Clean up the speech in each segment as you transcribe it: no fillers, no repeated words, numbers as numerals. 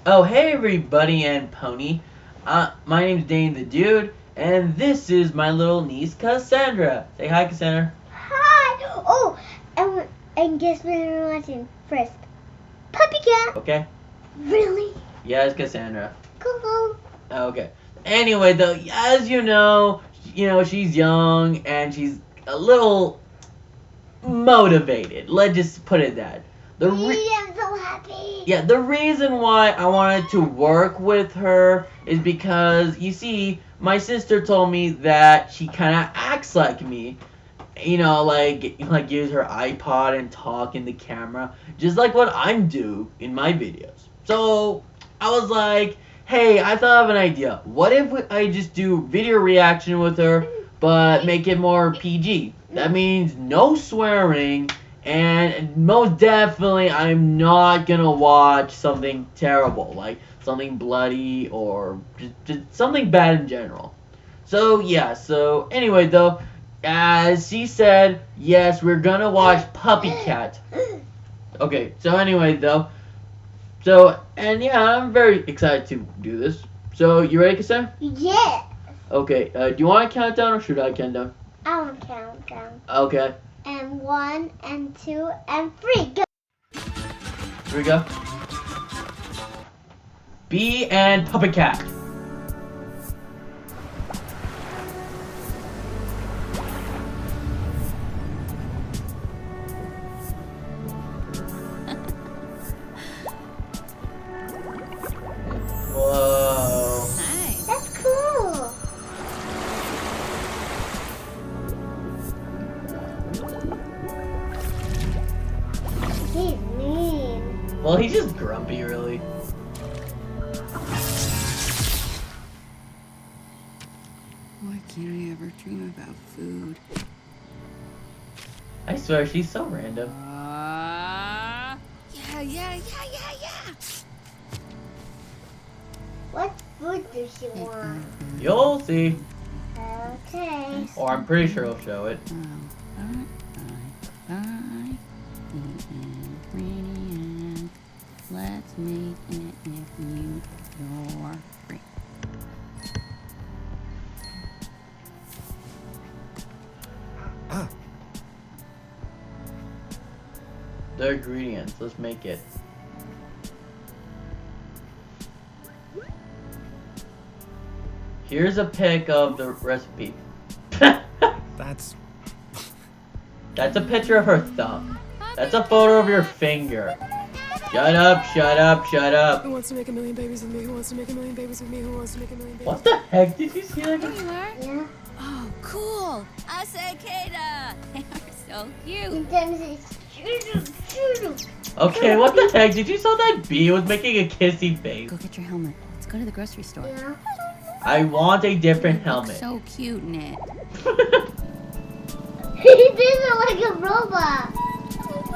Oh, hey everybody and pony. My name's DaniDaDude, and this is my little niece Cassandra. Say hi, Cassandra. Hi! Oh, and guess what we're watching first? PuppyCat! Okay? Really? Yes, Cassandra. Cool. Okay. Anyway, though, as you know, she's young and she's a little motivated. Let's just put it that. I'm so happy. Yeah, the reason why I wanted to work with her is because, you see, my sister told me that she kind of acts like me. Like use her iPod and talk in the camera, just like what I'm do in my videos. So I was like, hey, I thought of an idea. What if I just do video reaction with her, but make it more PG? That means no swearing. And most definitely, I'm not gonna watch something terrible, like something bloody or just something bad in general. So, yeah, anyway, though, as she said, yes, we're gonna watch PuppyCat. Okay, so anyway, though, and yeah, I'm very excited to do this. So, you ready, Cassandra? Yeah. Okay, do you want to count down or should I count down? I want to count down. Okay. And 1, and 2, and 3. Go. Here we go. Bee and PuppyCat. Whoa. Hi. That's cool. He's mean. Well, he's just grumpy, really. Why can't I ever dream about food? I swear, she's so random. Yeah. What food does she want? You'll see. Okay. Or I'm pretty sure he'll show it. Ingredient. Let's make it if you're free. The ingredients. Let's make it. Here's a pic of the recipe. That's That's a picture of her thumb. That's a photo of your finger. Shut up, shut up, shut up. Who wants to make a million babies with me? Who wants to make a million babies with me? Who wants to make a million babies? What the heck? Did you see that? There you are. Yeah. Oh, cool. Asakeda. They are so cute. And then it's Okay, what the heck? Did you saw that bee was making a kissy face? Go get your helmet. Let's go to the grocery store. Yeah. I want a different You helmet. look so cute in it. He did it like a robot.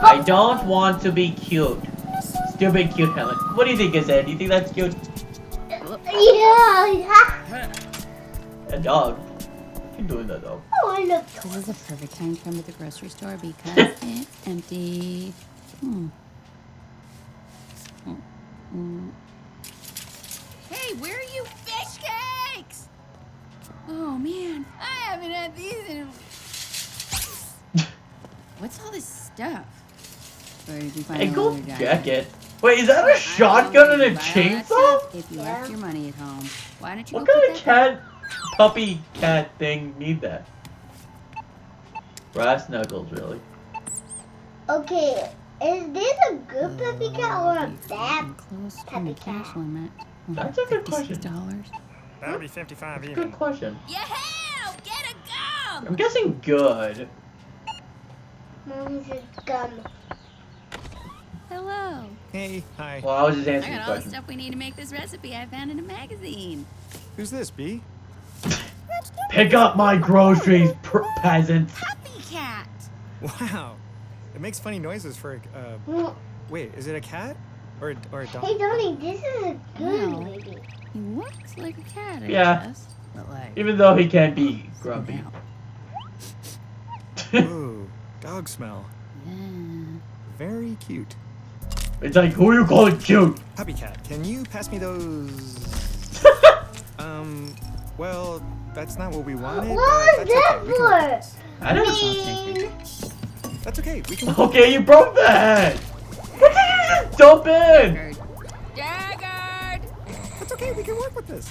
I don't want to be cute. Stupid cute helmet. What do you think, Cassandra? Do you think that's cute? Yeah. A dog. Keep doing that though. Oh, I love This is a perfect time to come to the grocery store because it's empty. Hey, where are you fish cakes? Oh man, I haven't had these in. What's all this stuff? Where did you find Hey, all go your check diamonds? it. Wait, is that a shotgun and a Buy all that chainsaw? stuff If you Yeah. left your money at home, why don't you What go kind put of that puppy cat thing need that? Brass knuckles, really. Okay, is this a good PuppyCat or a bad? I'm close to my cash PuppyCat? limit. That's a good question. $56. that'll be 55 even. Good question. Yeah, get a gum! I'm guessing good. Mommy's a gum. Hello. Hey, hi. Well, I was just I answering got the all the question. stuff we need to make this recipe I found in a magazine. Who's this, B? Pick up my groceries, peasant. PuppyCat! Wow. It makes funny noises for Mm. wait, is it a cat? Or a dog? Hey, Donnie, this is a good Wow. baby. He looks like a cat, I Yeah. guess. But like, Even though he can be grumpy. now. Ooh, dog smell. Yeah. Very cute. It's like, who you calling cute? PuppyCat, can you pass me those? Well, that's not what we wanted. What but was that's that okay. We can work with this. I don't Mean. That's okay. We can. Okay, you broke that! What did you just jump in? Daggered! That's okay. We can work with this.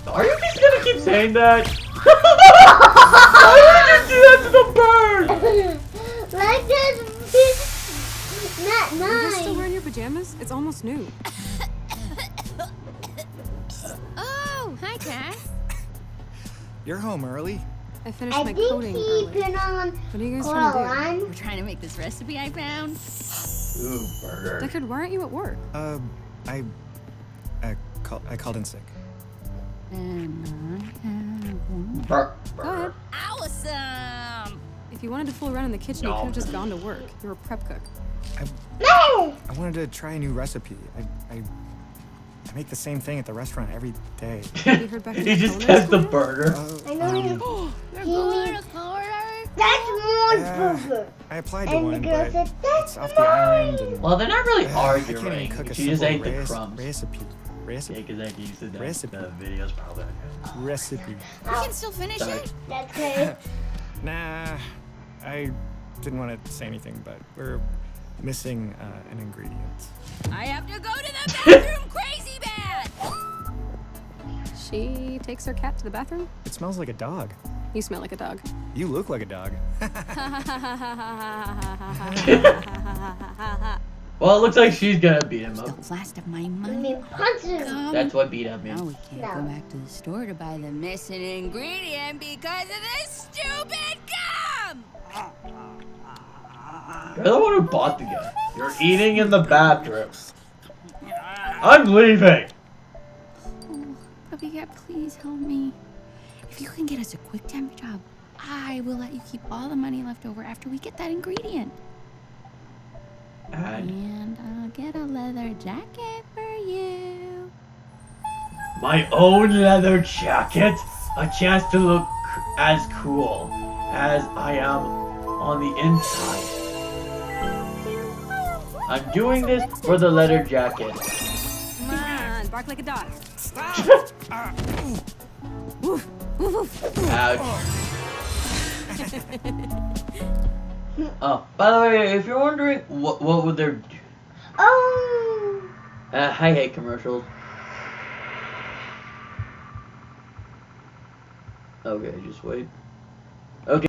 Are you just gonna keep saying that? Why would you do that to the bird? Like this, not Are you guys still mine. wearing your pajamas? It's almost new. Oh, hi, Cass. You're home early. I finished I my think coding he early. put on What are you guys trying to do? on. We're trying to make this recipe I found. Ooh, burger. Deckard, why aren't you at work? I called in sick. Burger. Go ahead. Awesome! If you wanted to fool around in the kitchen, you could have just gone to work. You're a prep cook. No! I wanted to try a new recipe. I make the same thing at the restaurant every day. You heard back from He the just culinary tests the school? burger. I know you. You're He going needs- to Florida? That's more burger. I applied to And the one, girl but said, it's that's off the island, mine. and Well, they're not really I can't arguing. even cook a She just simple ate the crumbs. recipe. Yeah, Recipe. because like you said that Recipe. the video's probably not good. Recipe. We can still finish Sorry. it. That's good. Nah, I didn't want to say anything, but we're missing an ingredient. I have to go to the bathroom crazy bad! She takes her cat to the bathroom? It smells like a dog. You smell like a dog. You look like a dog. Well, it looks like she's gonna beat him The up. last of my I money. mean, punch him. Come. That's what beat up Now means. we can't go No. back to the store to buy the missing ingredient because of this stupid gum! You're the one who bought the gun. You're eating in the bathroom. I'm leaving. Oh, PuppyCat, please help me. If you can get us a quick temp job, I will let you keep all the money left over after we get that ingredient. And And I'll get a leather jacket for you. my own leather jacket. A chance to look as cool as I am on the inside. I'm doing this for the leather jacket. Come on, bark like a dog. Ouch. Oh, by the way, if you're wondering what would there do? Oh. I hate commercials. Okay, just wait. Okay.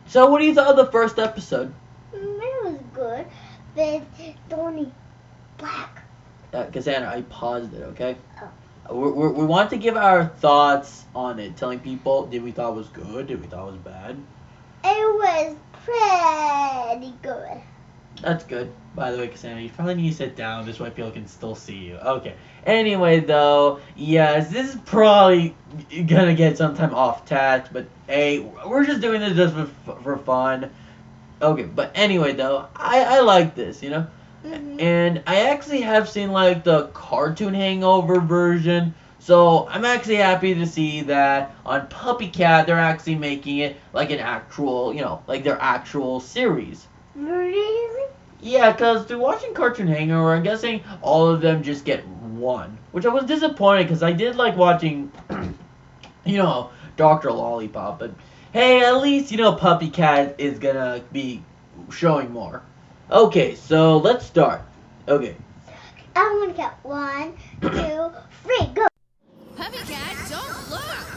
So, what do you thought of the first episode? It was good, but Tony black. Cassandra, I paused it, okay? We want to give our thoughts on it, telling people did we thought it was good, did we thought it was bad. It was pretty good. That's good. By the way, Cassandra, you probably need to sit down. This way people can still see you. Okay. Anyway, though, yes, this is probably gonna get sometime off task, but hey, we're just doing this just for fun. Okay, but anyway, though, I like this, you know? And I actually have seen, like, the cartoon Hangover version. So I'm actually happy to see that on PuppyCat, they're actually making it like an actual, you know, like their actual series. Really? Yeah, because through watching Cartoon Hangover, I'm guessing all of them just get one. Which I was disappointed because I did like watching, you know, Dr. Lollipop. But hey, at least, you know, PuppyCat is gonna be showing more. Okay, so let's start. Okay. I'm gonna count 1, 2, 3, go. PuppyCat, don't look!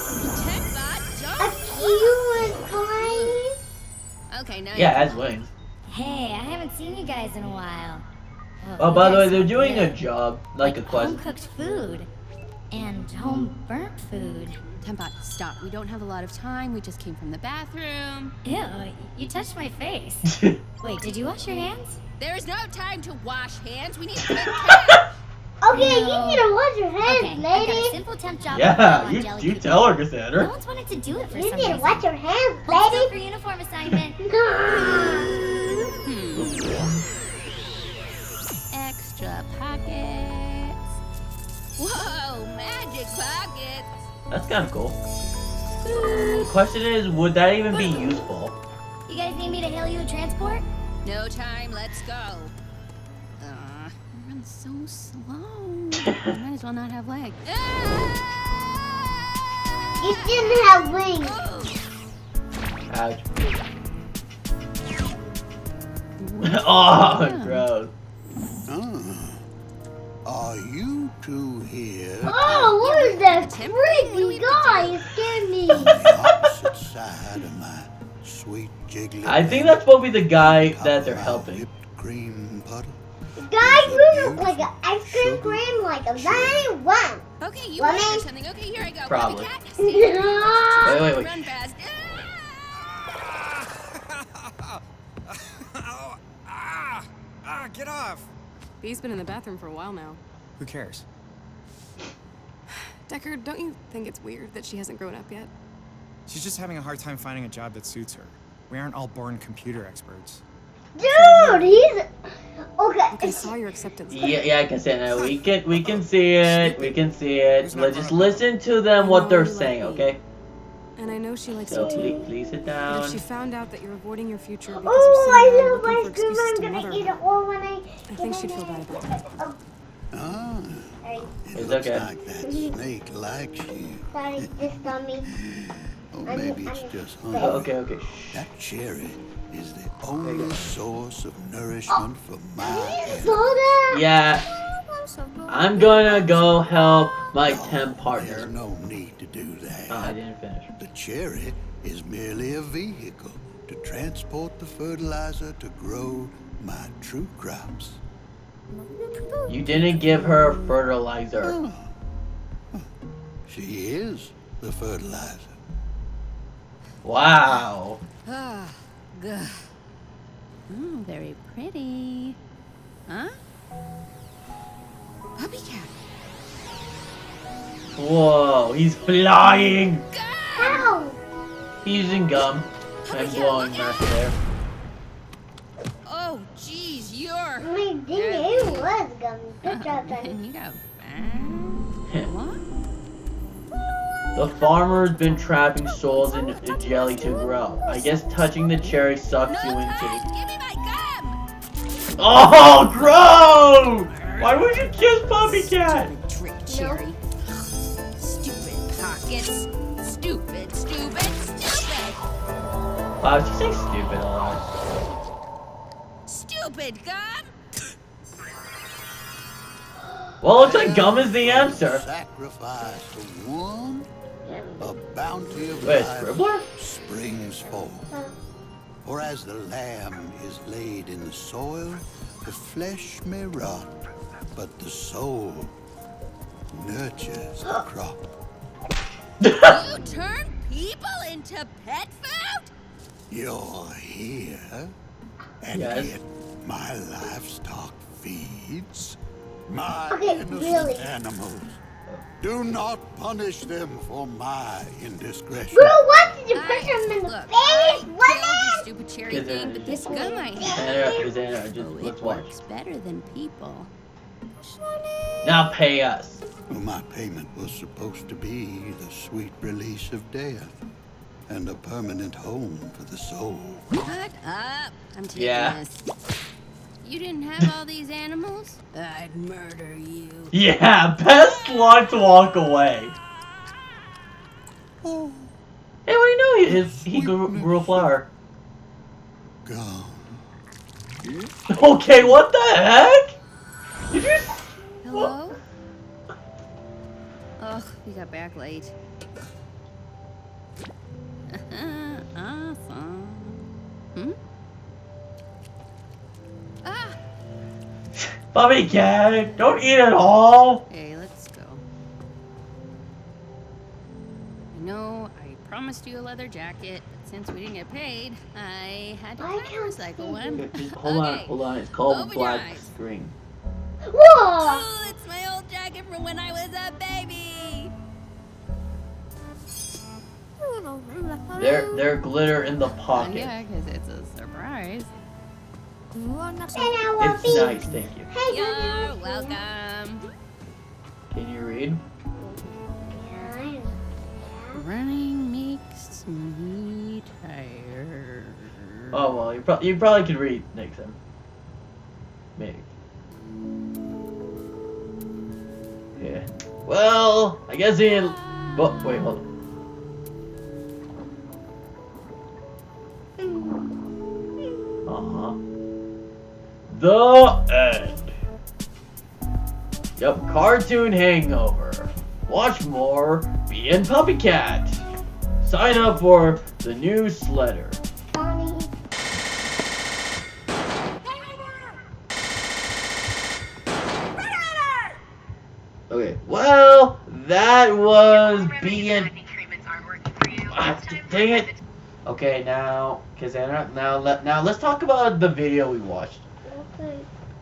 Techbot, A don't cute crying. Okay, now Yeah, you as wings. Hey, I haven't seen you guys in a while. Oh, you by the guys way, they're look doing a good. job, like a quest. home-cooked food. And home-burnt food. Tempot, stop. We don't have a lot of time. We just came from the bathroom. Ew, you touched my face. Wait, did you wash your hands? There is no time to wash hands. We need to get cash. Okay, No. you need to wash your hands, Okay, I got a lady. simple temp job. Yeah, on Jelly you Cookie. tell her, No Cassandra. one's wanted to do it for You some need to reason. wash your hands, Hold still lady. for uniform assignment. Extra pockets. Whoa, magic pockets. That's kind of cool. The question is, would that even be useful? You guys need me me to hail you a transport? No time, let's go. I run so slow. I might as well not have legs. You shouldn't have wings. Ouch. Oh, gross. Are you two here Oh, what is that creepy guy? It scared me. on the opposite side of my sweet jiggly? I think that's supposed to be the guy that they're helping. Whipped cream puddle. Guys, we look like an ice cream like a giant one. Okay, you Let want me- something? Okay, here I go. Probably. PuppyCat, No. Wait. run fast. Get off! Bee's been in the bathroom for a while now. Who cares? Decker, don't you think it's weird that she hasn't grown up yet? She's just having a hard time finding a job that suits her. We aren't all born computer experts. Dude, he's okay. I saw your acceptance. Yeah, I can say that. We can see it. We can see it. Let's just listen to them what they're saying, okay? And I know she likes So you too. please sit But down. if she found out that you're avoiding your future because Oh, you're I sitting around love looking ice for cream. excuses I'm to gonna mother eat it her, all when I I think she'd feel bad about that. Ah, Sorry, it It's looks okay. like that snake likes you. sorry, just on me. Or maybe it's just hungry. Okay. That cherry is the only source of nourishment for my You energy. saw that? Yeah, I'm gonna go help my temp There's partner. no need to do that. Oh, I didn't finish. The cherry is merely a vehicle to transport the fertilizer to grow my true crops. You didn't give her fertilizer. She is the fertilizer. Wow. Oh, very pretty. Huh? PuppyCat. Whoa, he's flying. Ow! He's using gum and blowing mess there. Oh, jeez, you're. I mean, it was gummy. Good job, buddy. You go. What? The farmer's been trapping souls in a jelly to grow. I guess touching the cherry sucks you No into. time. Give me my gum. Oh, gross! Why would you kiss PuppyCat? Trick cherry. Stupid pockets. Stupid. Wow, she's saying stupid a lot. Stupid gum. Well, looks like gum is the answer. Sacrifice to one, a bounty of Wait, life Scribbler? springs forth. For as the lamb is laid in the soil, the flesh may rot, but the soul nurtures the crop. You turn people into pet food? You're here, and Yes. yet my livestock feeds my Okay, innocent really. animals. Do not punish them for my indiscretion. Bro, what did you push him in the Look, face? I What killed man? the stupid cherry thing, but this gum I have. Just Oh, let's it watch. works better than people. Now pay us. Well, my payment was supposed to be the sweet release of death and a permanent home for the soul. Shut up. I'm taking Yeah. this. You didn't have all these animals? I'd murder you. Yeah, best luck to walk away. Oh, Hey, what do you know? He grew a flower. gone. Okay, what the heck? Did you? Hello? Ugh, we got back late. Awesome. Hmm? Ah! PuppyCat, don't eat it all. Hey, let's go. I know I promised you a leather jacket, but since we didn't get paid, I had to I try to can't recycle see one. Just Okay. hold on. It's called Open your black eyes. screen. Whoa! Oh, it's my old jacket from when I was a baby. There glitter in the pocket. Yeah, because it's a surprise. And I will It's be. nice, thank you. Hey, You're welcome. Can you read? Running makes me tired. Oh well, you probably could read next time. Maybe. Yeah. Well, I guess he. Oh, wait, hold on. The end. Yep, cartoon Hangover. Watch more. Be in PuppyCat. Sign up for the newsletter. Okay, well, that was being. Dang it. Okay, now, Cassandra, now let's talk about the video we watched. Okay.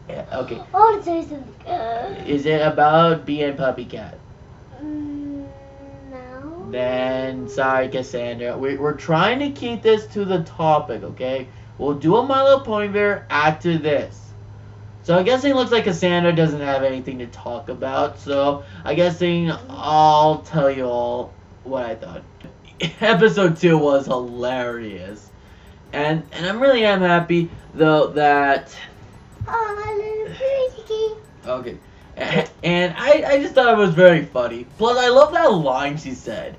Yeah, okay. I want to say something. Is it about being PuppyCat? No. Then, sorry, Cassandra. We're trying to keep this to the topic, okay? We'll do a My Little Pony Bear after this. So I'm guessing it looks like Cassandra doesn't have anything to talk about. So I'm guessing I'll tell you all what I thought. Episode 2 was hilarious. And I'm really happy, though, that... Oh, little pretty. Okay. And I just thought it was very funny. Plus, I love that line she said.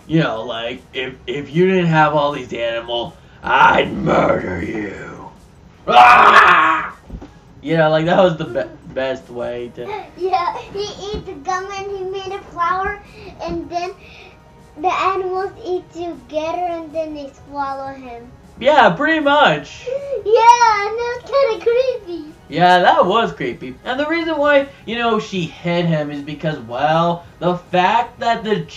You know, like, if you didn't have all these animals, I'd murder you. Ah! You know, like, that was the best way to... Yeah, he ate the gum and he made a flower, and then the animals eat together and then they swallow him. Yeah, pretty much. Yeah, and that was kind of creepy. Yeah, that was creepy. And the reason why, you know, she hit him is because, well, the fact that that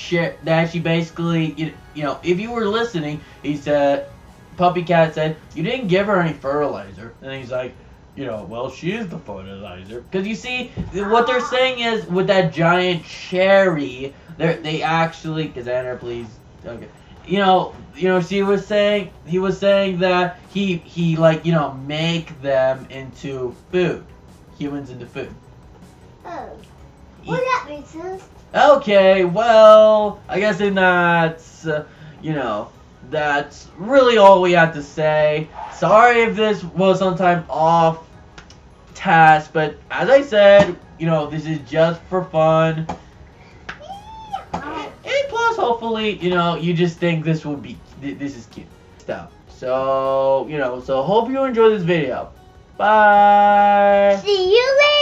she basically, you know, if you were listening, he said, PuppyCat said, you didn't give her any fertilizer. And he's like, you know, well, she is the fertilizer. Because you see, what they're saying is, with that giant cherry, they actually, Cassandra, please, okay. You know, he was saying that he like, you know, make them into food, humans into food. Oh, well, that makes sense. Okay, well, I guess in that, you know, that's really all we have to say. Sorry if this was sometime off task, but as I said, you know, this is just for fun. And plus, hopefully, you know, you just think this is cute stuff. So, you know, hope you enjoyed this video. Bye. See you later.